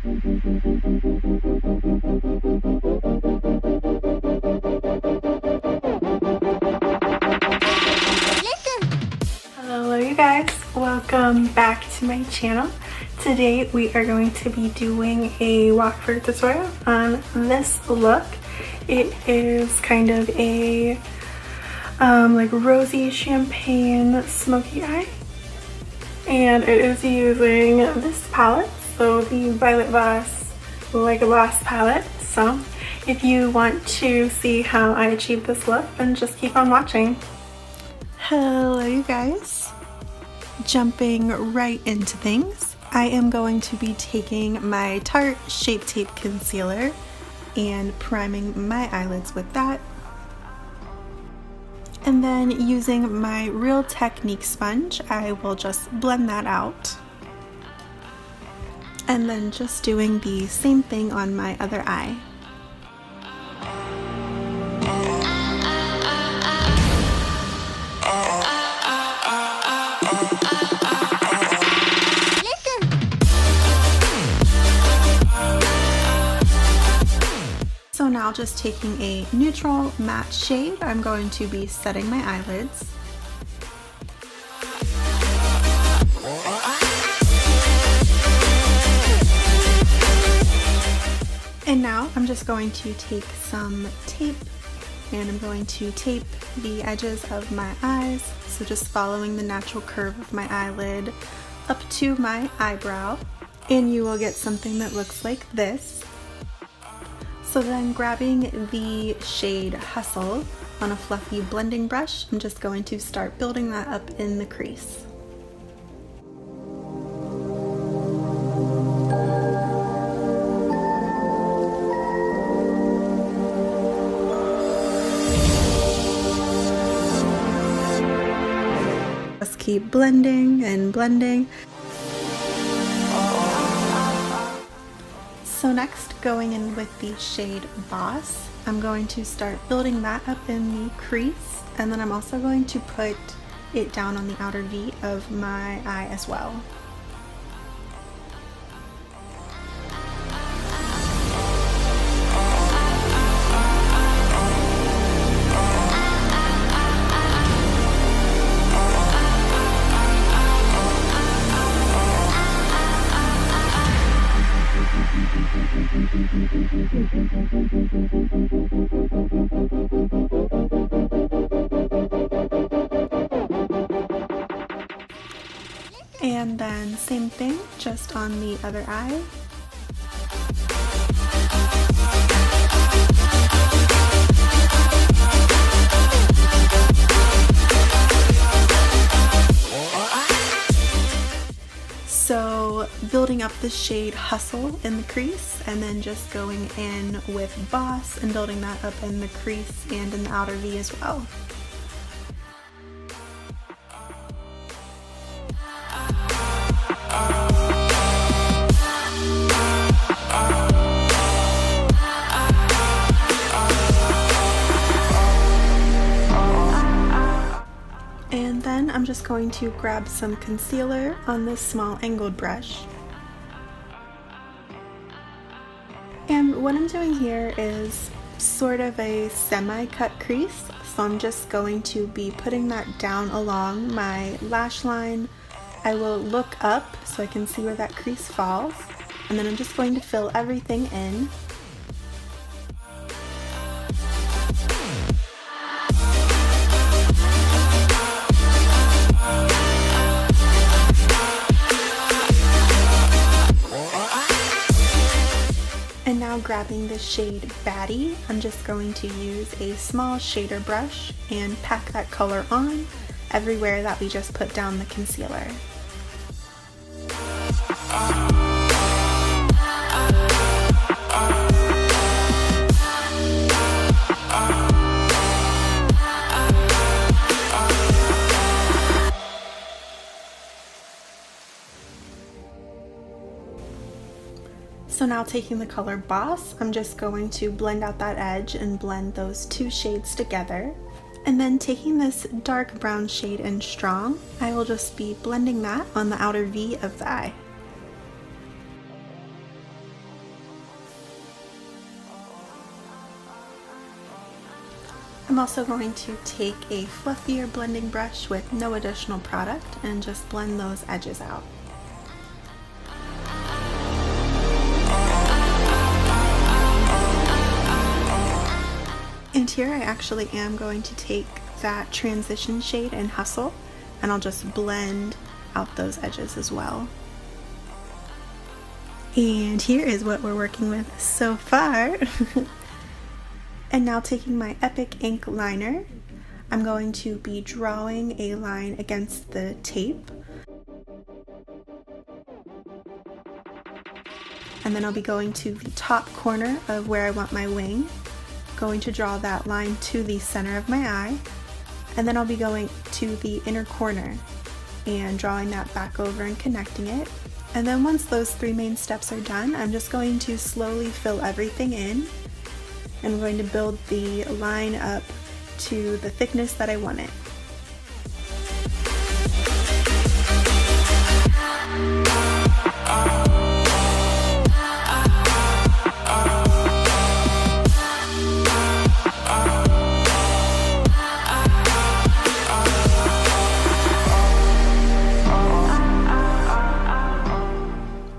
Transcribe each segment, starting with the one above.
Hello you guys, welcome back to my channel. Today we are going to be doing a walkthrough tutorial on this look. It is kind of a like rosy champagne smoky eye, and it is using this palette, so the Violet Voss Like a Boss palette. So if you want to see how I achieve this look, then just keep on watching. Hello you guys, jumping right into things. I am going to be taking my Tarte Shape Tape Concealer and priming my eyelids with that. And then using my Real Technique sponge, I will just blend that out. And then just doing the same thing on my other eye. So now just taking a neutral matte shade, I'm going to be setting my eyelids. And now I'm just going to take some tape and I'm going to tape the edges of my eyes. So just following the natural curve of my eyelid up to my eyebrow, and you will get something that looks like this. So then grabbing the shade Hustle on a fluffy blending brush, I'm just going to start building that up in the crease. Just keep blending and blending. So next, going in with the shade Voss, I'm going to start building that up in the crease, and then I'm also going to put it down on the outer V of my eye as well. And then same thing, just on the other eye. So building up the shade Hustle in the crease, and then just going in with Voss and building that up in the crease and in the outer V as well. And then I'm just going to grab some concealer on this small angled brush. And what I'm doing here is sort of a semi-cut crease, so I'm just going to be putting that down along my lash line. I will look up so I can see where that crease falls, and then I'm just going to fill everything in. And now grabbing the shade Baddie, I'm just going to use a small shader brush and pack that color on everywhere that we just put down the concealer. So now taking the color Boss, I'm just going to blend out that edge and blend those two shades together. And then taking this dark brown shade in Strong, I will just be blending that on the outer V of the eye. I'm also going to take a fluffier blending brush with no additional product and just blend those edges out. And here I actually am going to take that transition shade in Hustle, and I'll just blend out those edges as well. And here is what we're working with so far. And now taking my Epic Ink Liner, I'm going to be drawing a line against the tape. And then I'll be going to the top corner of where I want my wing, going to draw that line to the center of my eye, and then I'll be going to the inner corner and drawing that back over and connecting it. And then once those three main steps are done, I'm just going to slowly fill everything in. I'm going to build the line up to the thickness that I want it.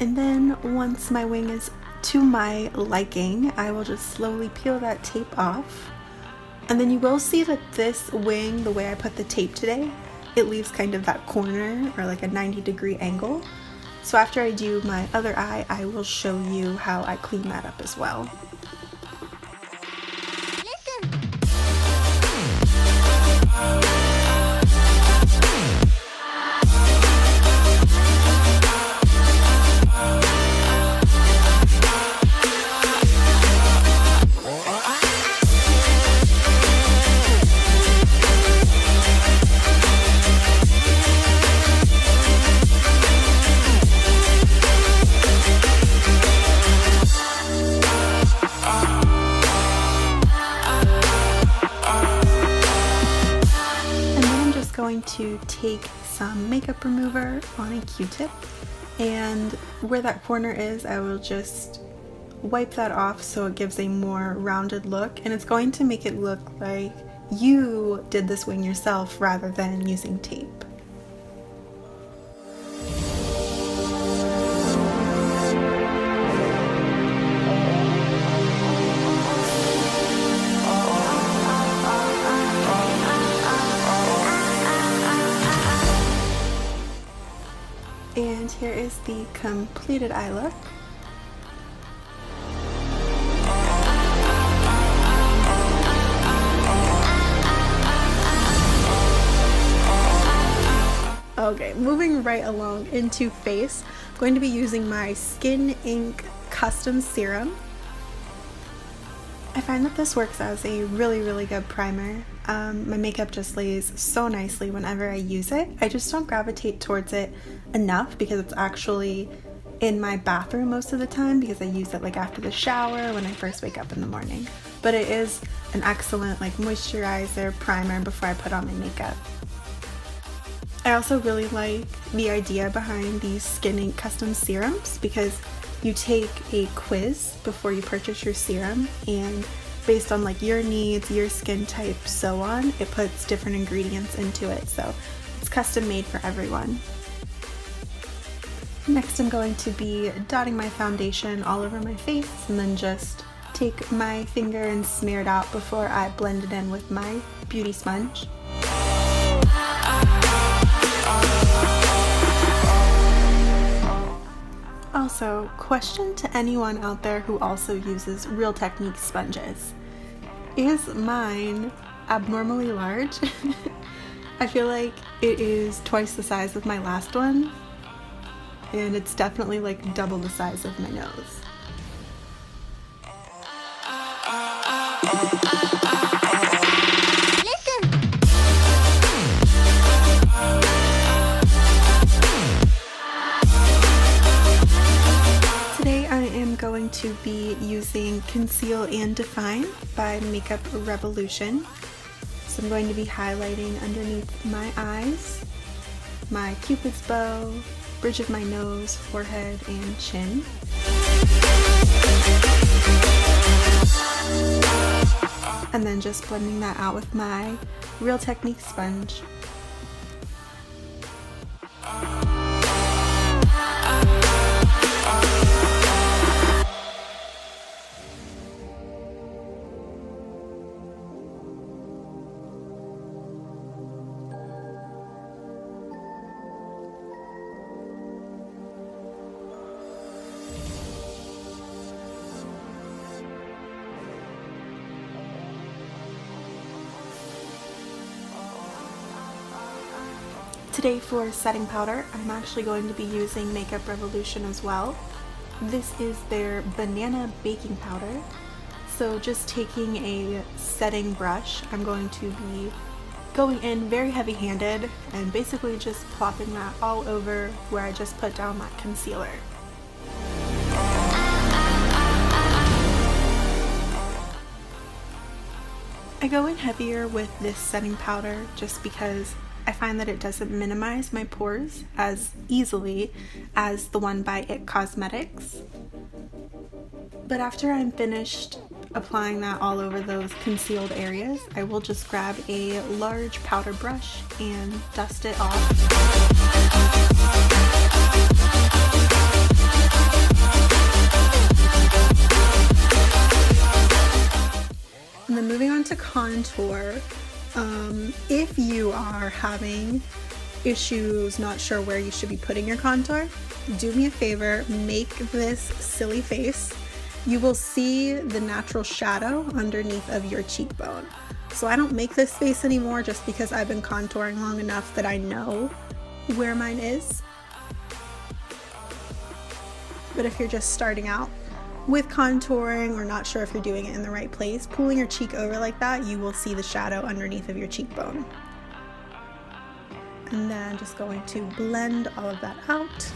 And then once my wing is to my liking, I will just slowly peel that tape off. And then you will see that this wing, the way I put the tape today, it leaves kind of that corner or like a 90-degree angle. So after I do my other eye, I will show you how I clean that up as well. To take some makeup remover on a Q-tip, and where that corner is, I will just wipe that off so it gives a more rounded look, and it's going to make it look like you did this wing yourself rather than using tape. And here is the completed eye look. Okay, moving right along into face, I'm going to be using my Skin Ink Custom Serum. I find that this works as a really good primer. My makeup just lays so nicely whenever I use it. I just don't gravitate towards it enough because it's actually in my bathroom most of the time because I use it like after the shower when I first wake up in the morning. But it is an excellent like moisturizer primer before I put on my makeup. I also really like the idea behind these Skin Ink Custom Serums because you take a quiz before you purchase your serum, and based on like your needs, your skin type, so on, it puts different ingredients into it, so it's custom made for everyone. Next I'm going to be dotting my foundation all over my face and then just take my finger and smear it out before I blend it in with my beauty sponge. Also, question to anyone out there who also uses Real Technique sponges. Is mine abnormally large? I feel like it is twice the size of my last one, and it's definitely like double the size of my nose. Going to be using Conceal and Define by Makeup Revolution. So I'm going to be highlighting underneath my eyes, my cupid's bow, bridge of my nose, forehead, and chin. And then just blending that out with my Real Technique sponge. Today for setting powder, I'm actually going to be using Makeup Revolution as well. This is their banana baking powder. So just taking a setting brush, I'm going to be going in very heavy-handed and basically just plopping that all over where I just put down that concealer. I go in heavier with this setting powder just because I find that it doesn't minimize my pores as easily as the one by IT Cosmetics. But after I'm finished applying that all over those concealed areas, I will just grab a large powder brush and dust it off. And then moving on to contour. If you are having issues, not sure where you should be putting your contour, do me a favor, make this silly face. You will see the natural shadow underneath of your cheekbone. So I don't make this face anymore just because I've been contouring long enough that I know where mine is. But if you're just starting out with contouring or not sure if you're doing it in the right place, pulling your cheek over like that, you will see the shadow underneath of your cheekbone. And then just going to blend all of that out.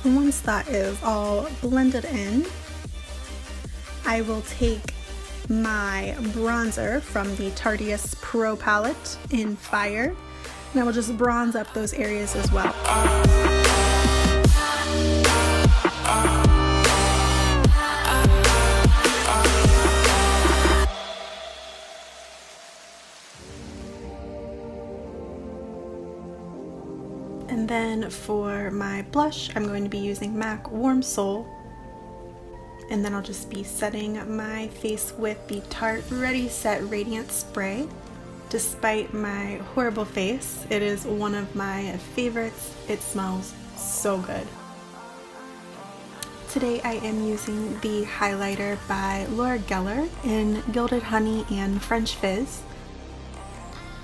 And once that is all blended in, I will take my bronzer from the Tarteist Pro palette in Fire, and I will just bronze up those areas as well. And then for my blush, I'm going to be using MAC Warm Soul. And then I'll just be setting my face with the Tarte Ready Set Radiant Spray. Despite my horrible face, it is one of my favorites. It smells so good. Today I am using the highlighter by Loreal in Gilded Honey and French Fizz.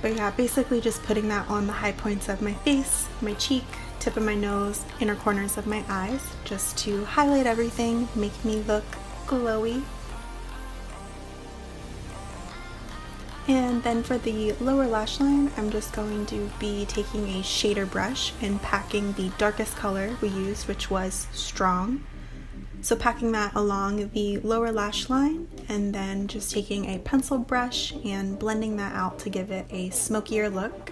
But yeah, basically just putting that on the high points of my face, my cheek, tip of my nose, inner corners of my eyes, just to highlight everything, make me look glowy. And then for the lower lash line, I'm just going to be taking a shader brush and packing the darkest color we used, which was Strong. So packing that along the lower lash line and then just taking a pencil brush and blending that out to give it a smokier look.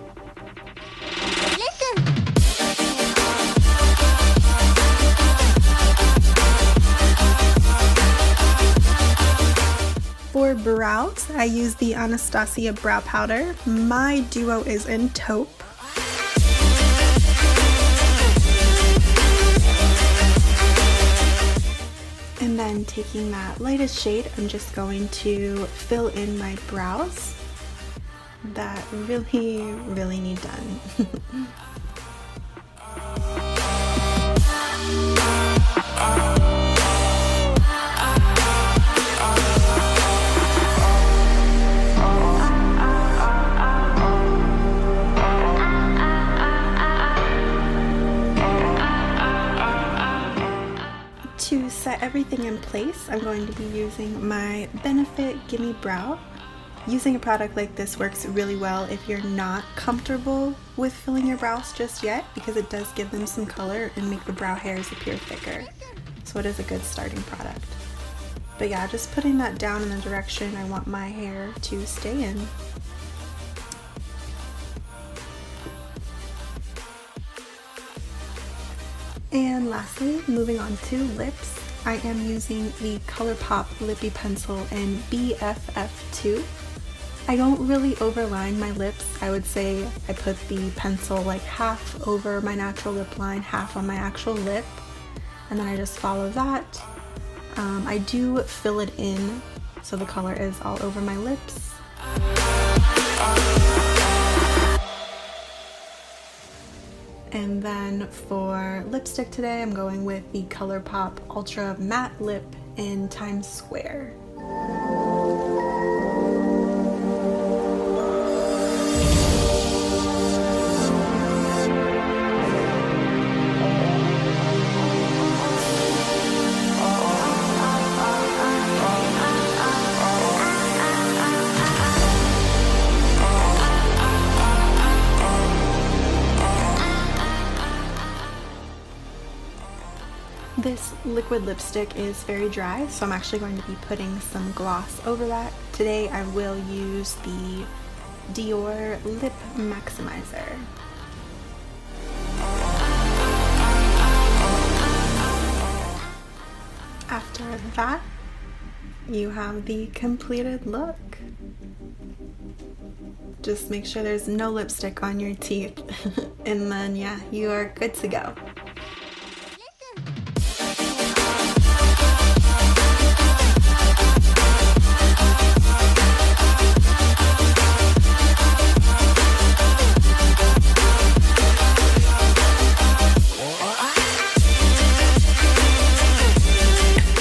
For brows, I use the Anastasia brow powder. My duo is in Taupe. And then taking that lightest shade, I'm just going to fill in my brows that really need done. To set everything in place, I'm going to be using my Benefit Gimme Brow, using a product like this works really well if you're not comfortable with filling your brows just yet, because it does give them some color and make the brow hairs appear thicker. So it is a good starting product. But yeah, just putting that down in the direction I want my hair to stay in. And lastly, moving on to lips, I am using the Colourpop Lippie pencil in BFF2. I don't really overline my lips. I would say I put the pencil like half over my natural lip line, half on my actual lip, and then I just follow that. I do fill it in so the color is all over my lips. And then for lipstick today, I'm going with the Colourpop Ultra Matte Lip in Times Square. This liquid lipstick is very dry, so I'm actually going to be putting some gloss over that. Today I will use the Dior Lip Maximizer. After that, you have the completed look. Just make sure there's no lipstick on your teeth, and then yeah, you are good to go.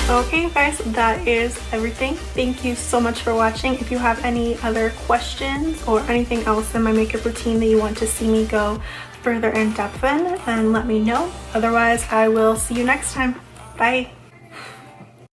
Okay guys, that is everything. Thank you so much for watching. If you have any other questions or anything else in my makeup routine that you want to see me go further in depth in, then let me know. Otherwise, I will see you next time. Bye.